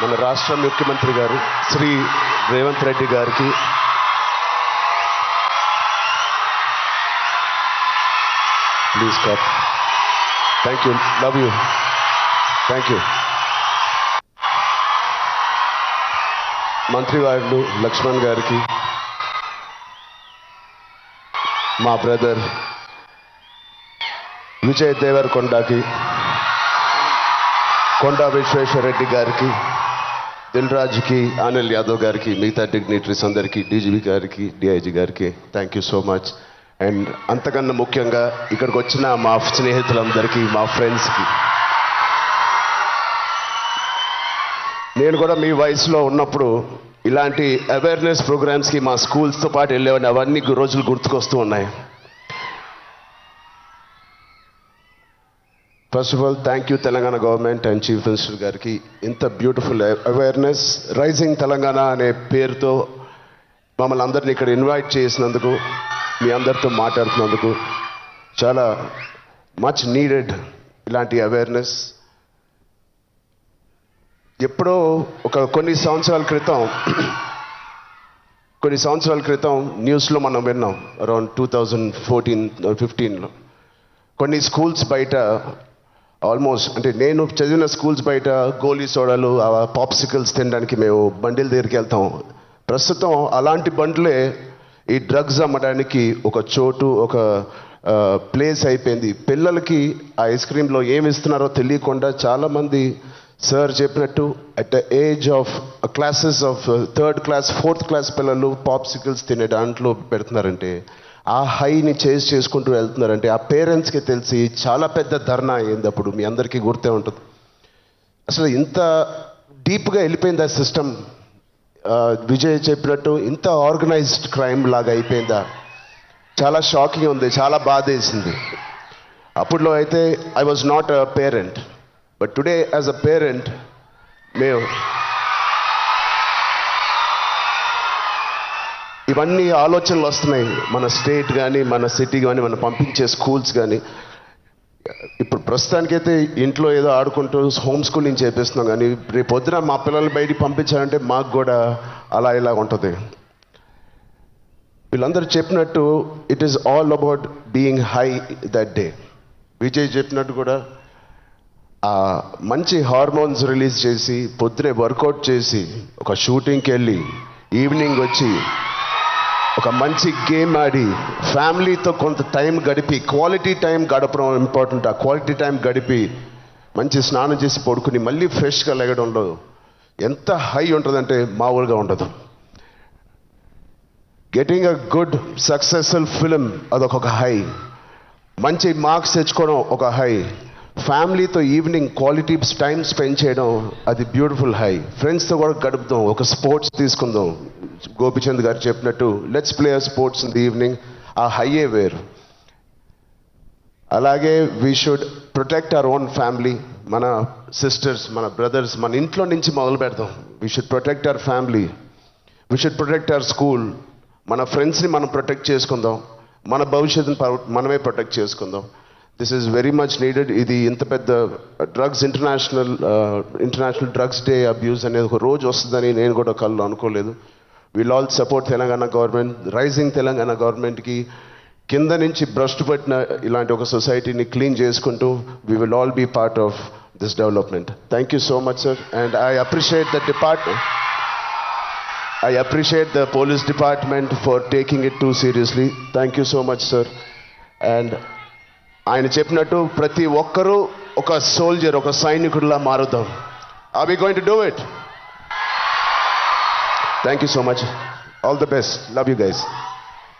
మన రాష్ట్ర ముఖ్యమంత్రి గారు శ్రీ రేవంత్ రెడ్డి గారికి please clap. Thank you, love you, thank you. మంత్రివారులు లక్ష్మణ్ గారికి, మా బ్రదర్ విజయ్ దేవరకొండకి, కొండా విశ్వేశ్వరరెడ్డి గారికి, దిల్ రాజుకి, అనిల్ యాదవ్ గారికి, మిగతా డిగ్నిటరీస్ అందరికీ, డీజీపీ గారికి, డిఐజీ గారికి thank you so much. And అంతకన్నా ముఖ్యంగా ఇక్కడికి వచ్చిన మా స్నేహితులందరికీ, మా ఫ్రెండ్స్కి, నేను కూడా మీ వయసులో ఉన్నప్పుడు ఇలాంటి అవేర్నెస్ ప్రోగ్రామ్స్కి మా స్కూల్స్తో పాటు వెళ్ళేవాడిని. అవన్నీ రోజులు గుర్తుకొస్తూ ఉన్నాయి. First of all thank you Telangana government and chief minister గారికి. ఇంత బ్యూటిఫుల్ అవేర్నెస్ రైజింగ్ తెలంగాణ అనే పేరుతో మమ్మల్ని అందరినీ ఇక్కడ ఇన్వైట్ చేసినందుకు, మీ అందరితో మాట్లాడుతున్నందుకు చాలా మచ్ నీడెడ్ ఇలాంటి అవేర్నెస్. ఎప్పుడో కొన్ని సంవత్సరాల క్రితం న్యూస్లో మనం విన్నాం, అరౌండ్ 2014-15లో కొన్ని స్కూల్స్ బయట ఆల్మోస్ట్, అంటే నేను చదివిన స్కూల్స్ బయట గోలీ సోడాలు, పాప్సికల్స్ తినడానికి మేము బండిల దగ్గరికి వెళ్తాం. ప్రస్తుతం అలాంటి బండ్లే ఈ డ్రగ్స్ అమ్మడానికి ఒక చోటు, ఒక ప్లేస్ అయిపోయింది. పిల్లలకి ఆ ఐస్ క్రీమ్లో ఏమి ఇస్తున్నారో తెలియకుండా చాలామంది సార్ చెప్పినట్టు at the age of classes of 3rd class 4th class పిల్లలు పాప్సికల్స్ తినే దాంట్లో పెడుతున్నారంటే, ఆ హైని చేసుకుంటూ వెళ్తున్నారంటే ఆ పేరెంట్స్కి తెలిసి చాలా పెద్ద ధర్నా అయింది. అప్పుడు మీ అందరికీ గుర్తే ఉంటుంది. అసలు ఇంత డీప్గా వెళ్ళిపోయింది ఆ సిస్టమ్. విజయ్ చెప్పినట్టు ఇంత ఆర్గనైజ్డ్ క్రైమ్ లాగా అయిపోయిందా? చాలా షాకింగ్ ఉంది, చాలా బాధ వేసింది. అప్పుడులో అయితే I was not a parent, but today as a parent మేము ఇవన్నీ ఆలోచనలు వస్తున్నాయి. మన స్టేట్ కానీ, మన సిటీ కానీ, మనం పంపించే స్కూల్స్ కానీ. ఇప్పుడు ప్రస్తుతానికైతే ఇంట్లో ఏదో ఆడుకుంటూ హోమ్ స్కూలింగ్ చేపిస్తున్నాం, కానీ రేపు పొద్దున మా పిల్లల్ని బయటికి పంపించాలంటే మాకు కూడా అలా ఇలా ఉంటుంది. వీళ్ళందరూ చెప్పినట్టు it is all about being high that day. Vijay చెప్పినట్టు కూడా మంచి హార్మోన్స్ రిలీజ్ చేసి, పొద్దునే వర్కౌట్ చేసి, ఒక షూటింగ్కి వెళ్ళి ఈవినింగ్ వచ్చి ఒక మంచి గేమ్ ఆడి, ఫ్యామిలీతో కొంత టైం గడిపి, క్వాలిటీ టైం గడపడం ఇంపార్టెంట్. ఆ క్వాలిటీ టైం గడిపి మంచి స్నానం చేసి పడుకుని మళ్ళీ ఫ్రెష్గా లెగడంలో ఎంత హై ఉంటుందంటే మామూలుగా ఉండదు. Getting a good successful film అదొక హై, మంచి మార్క్స్ తెచ్చుకోవడం ఒక హై, ఫ్యామిలీతో ఈవినింగ్ క్వాలిటీ టైం స్పెండ్ చేయడం అది బ్యూటిఫుల్ హై, ఫ్రెండ్స్తో కూడా గడుపుదాం, ఒక స్పోర్ట్స్ తీసుకుందాం. గోపిచంద్ గారు చెప్పినట్టు let's play sports in the evening, ఆ హైయే వేరు. అలాగే we should protect our own family, మన సిస్టర్స్, మన బ్రదర్స్, మన ఇంట్లో నుంచి మొదలు పెడదాం. We should protect our family, we should protect our school, మన ఫ్రెండ్స్ని మనం ప్రొటెక్ట్ చేసుకుందాం, మన భవిష్యత్తుని మనమే ప్రొటెక్ట్ చేసుకుందాం. This is very much needed. ఇది ఇంత పెద్ద drugs international drugs day abuse అనేది ఒక రోజు వస్తుందని నేను కూడా కళ్ళు అనుకోలేదు. Will all support Telangana government, rising Telangana గవర్నమెంట్కి. కింద నుంచి భ్రష్టు పట్టిన ఇలాంటి ఒక సొసైటీని క్లీన్ చేసుకుంటూ we will all be part of this development. Thank you so much sir. And I appreciate the police department for taking it too seriously. Thank you so much sir. And ఆయన చెప్పినట్టు ప్రతి ఒక్కరూ ఒక soldier, ఒక సైనికుడిలా మారుదాం. Are we going to do it? Thank you so much. All the best. Love you guys.